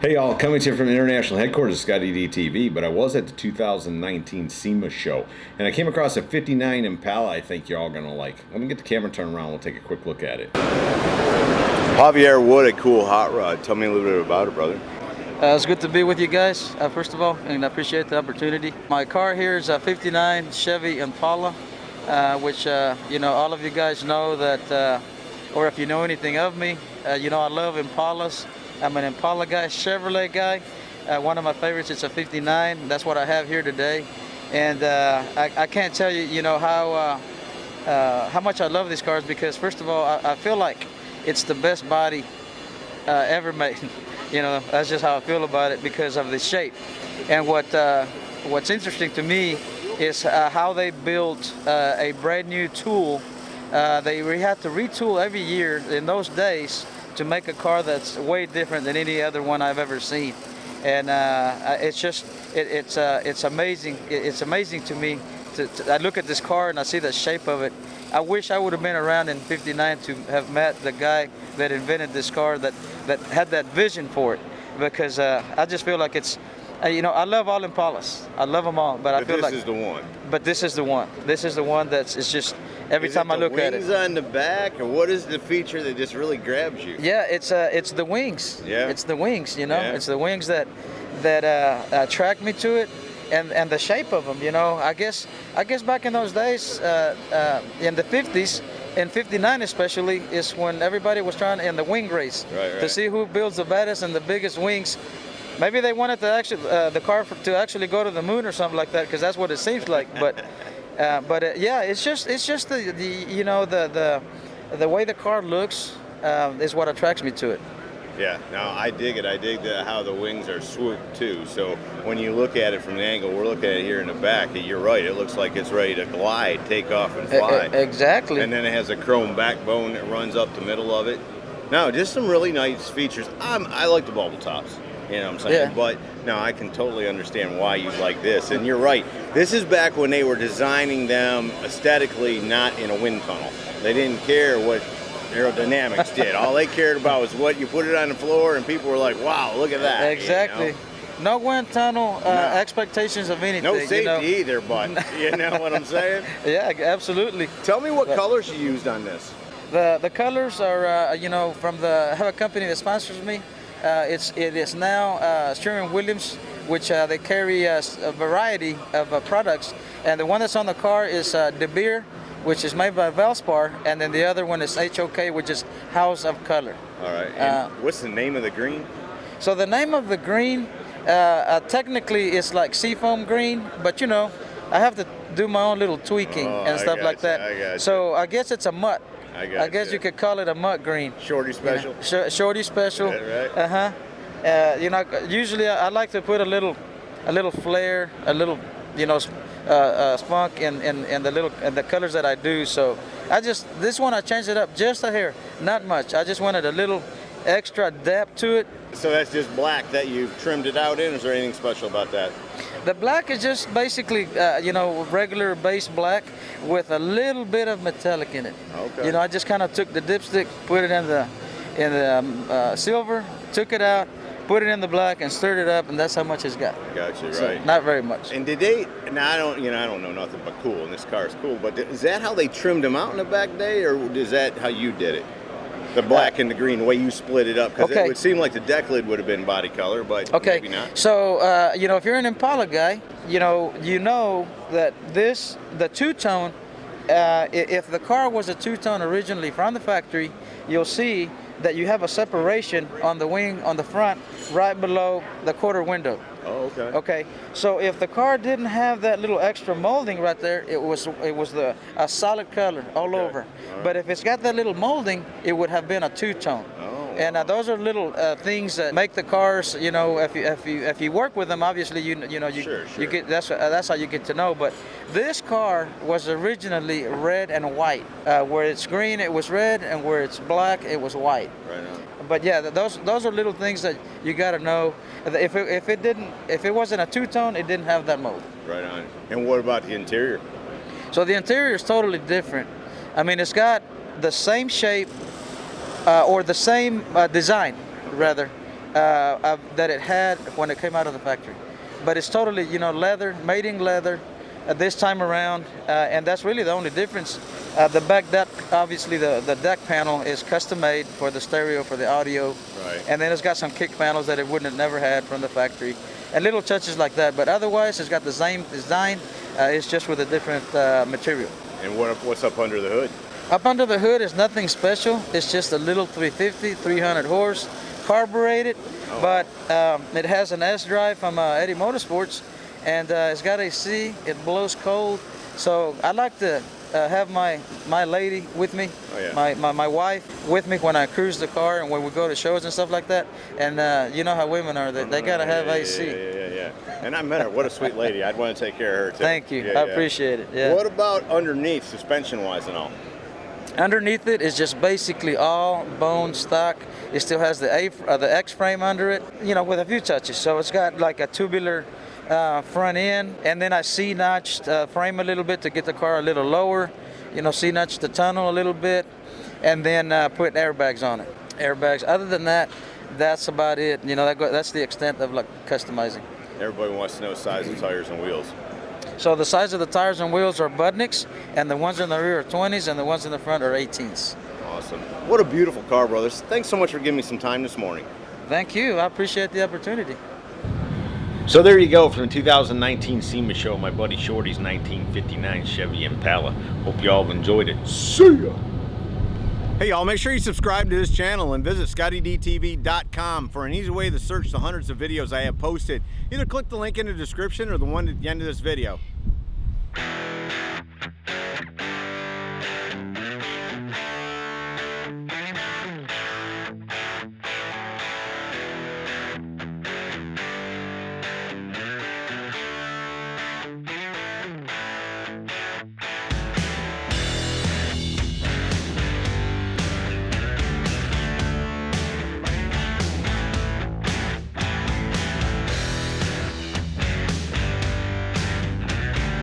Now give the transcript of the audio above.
Hey y'all, coming to you from international headquarters of ScottieDTV, but I was at the 2019 SEMA Show, and I came across a 59 Impala I think you're all going to like. Let me get the camera turned around, we'll take a quick look at it. Javier, what a cool hot rod. Tell me a little bit about it, brother. It's good to be with you guys, first of all, and I appreciate the opportunity. My car here is a 59 Chevy Impala, which, all of you guys know that, or if you know anything of me, I love Impalas. I'm an Impala guy, Chevrolet guy. One of my favorites, it's a 59. That's what I have here today. And I can't tell you, how much I love these cars because, first of all, I feel like it's the best body ever made. That's just how I feel about it because of the shape. And what's interesting to me is how they built a brand new tool. We had to retool every year in those days to make a car that's way different than any other one I've ever seen. And it's amazing. It's amazing to me. I look at this car and I see the shape of it. I wish I would have been around in '59 to have met the guy that invented this car, that had that vision for it, because I just feel like it's, I love all Impalas. I love them all, but I feel like this is the one. But this is the one. This is the one it's just every time I look at it. Is it the wings on the back, or what is the feature that just really grabs you? Yeah, it's the wings. Yeah. It's the wings. Yeah. It's the wings that attract me to it, and the shape of them. I guess back in those days, in the 50s, in '59 especially, is when everybody was trying in the wing race to see who builds the baddest and the biggest wings. Maybe they wanted to actually the car to actually go to the moon or something like that, because that's what it seems like. But yeah, it's just the way the car looks is what attracts me to it. Yeah, no, I dig it. I dig how the wings are swooped too. So when you look at it from the angle we're looking at it here in the back, you're right. It looks like it's ready to glide, take off, and fly. Exactly. And then it has a chrome backbone that runs up the middle of it. No, just some really nice features. I like the bubble tops. You know what I'm saying? Yeah. But no, I can totally understand why you like this. And you're right. This is back when they were designing them aesthetically, not in a wind tunnel. They didn't care what aerodynamics did. All they cared about was what you put it on the floor, and people were like, wow, look at that. Exactly. No wind tunnel expectations of anything. No safety either, but you know what I'm saying? Yeah, absolutely. Tell me what colors you used on this. The colors are, I have a company that sponsors me. It is now Sherwin-Williams, which they carry a variety of products, and the one that's on the car is De Beer, which is made by Valspar, and then the other one is HOK, which is House of Color. All right. And what's the name of the green? So the name of the green, technically, is like seafoam green, but I have to do my own little tweaking and stuff like that. I got you. So I guess it's a mutt. I guess you could call it a mutt green. Shorty special. Shorty special. Right. Usually I like to put a little flair, a little, spunk in the colors that I do. So this one I changed it up just a hair, not much. I just wanted a little extra depth to it. So that's just black that you've trimmed it out in. Is there anything special about that? The black is just basically, regular base black with a little bit of metallic in it. Okay. I just kind of took the dipstick, put it in the silver, took it out, put it in the black, and stirred it up, and that's how much it's got. Gotcha, so, right. Not very much. And did they? Now I don't know nothing but cool, and this car is cool. But is that how they trimmed them out in the back day, or is that how you did it? The black and the green, the way you split it up, because it would seem like the deck lid would have been body color, but maybe not. So, if you're an Impala guy, you know that the two-tone, if the car was a two-tone originally from the factory, you'll see that you have a separation on the wing on the front, right below the quarter window. Oh, okay. Okay, so if the car didn't have that little extra molding right there, it was a solid color all over. All right. But if it's got that little molding, it would have been a two-tone. Oh. And those are little things that make the cars. If you work with them, obviously you get that's how you get to know. But this car was originally red and white. Where it's green, it was red, and where it's black, it was white. Right on. But yeah, those are little things that you got to know. If it wasn't a two-tone, it didn't have that mold. Right on. And what about the interior? So the interior is totally different. I mean, it's got the same shape or the same design, rather, that it had when it came out of the factory. But it's totally, you know, leather, made in leather this time around, and that's really the only difference. The back deck, obviously the deck panel is custom made for the stereo, for the audio, Right. and then it's got some kick panels that it wouldn't have never had from the factory, and little touches like that. But otherwise, it's got the same design. It's just with a different material. And what's up under the hood? Up under the hood is nothing special. It's just a little 350, 300 horse, carbureted, but it has an S-drive from Eddie Motorsports, and it's got AC. It blows cold, so I like to have my lady with me, my wife with me when I cruise the car and when we go to shows and stuff like that. And you know how women are; they gotta have AC. Yeah. And I met her. What a sweet lady. I'd want to take care of her too. Thank you. I appreciate it. Yeah. What about underneath, suspension-wise and all? Underneath it is just basically all bone stock. It still has the X frame under it, you know, with a few touches. So it's got like a tubular front end, and then I C-notched frame a little bit to get the car a little lower. You know, C-notched the tunnel a little bit, and then put airbags on it. Airbags. Other than that, that's about it. You know, that's the extent of like customizing. Everybody wants to know size of tires and wheels. So the size of the tires and wheels are Budniks, and the ones in the rear are 20s, and the ones in the front are 18s. Awesome. What a beautiful car, brothers. Thanks so much for giving me some time this morning. Thank you. I appreciate the opportunity. So there you go from the 2019 SEMA Show, my buddy Shorty's 1959 Chevy Impala. Hope you all enjoyed it. See ya! Hey y'all, make sure you subscribe to this channel and visit ScottieDTV.com for an easy way to search the hundreds of videos I have posted. Either click the link in the description or the one at the end of this video.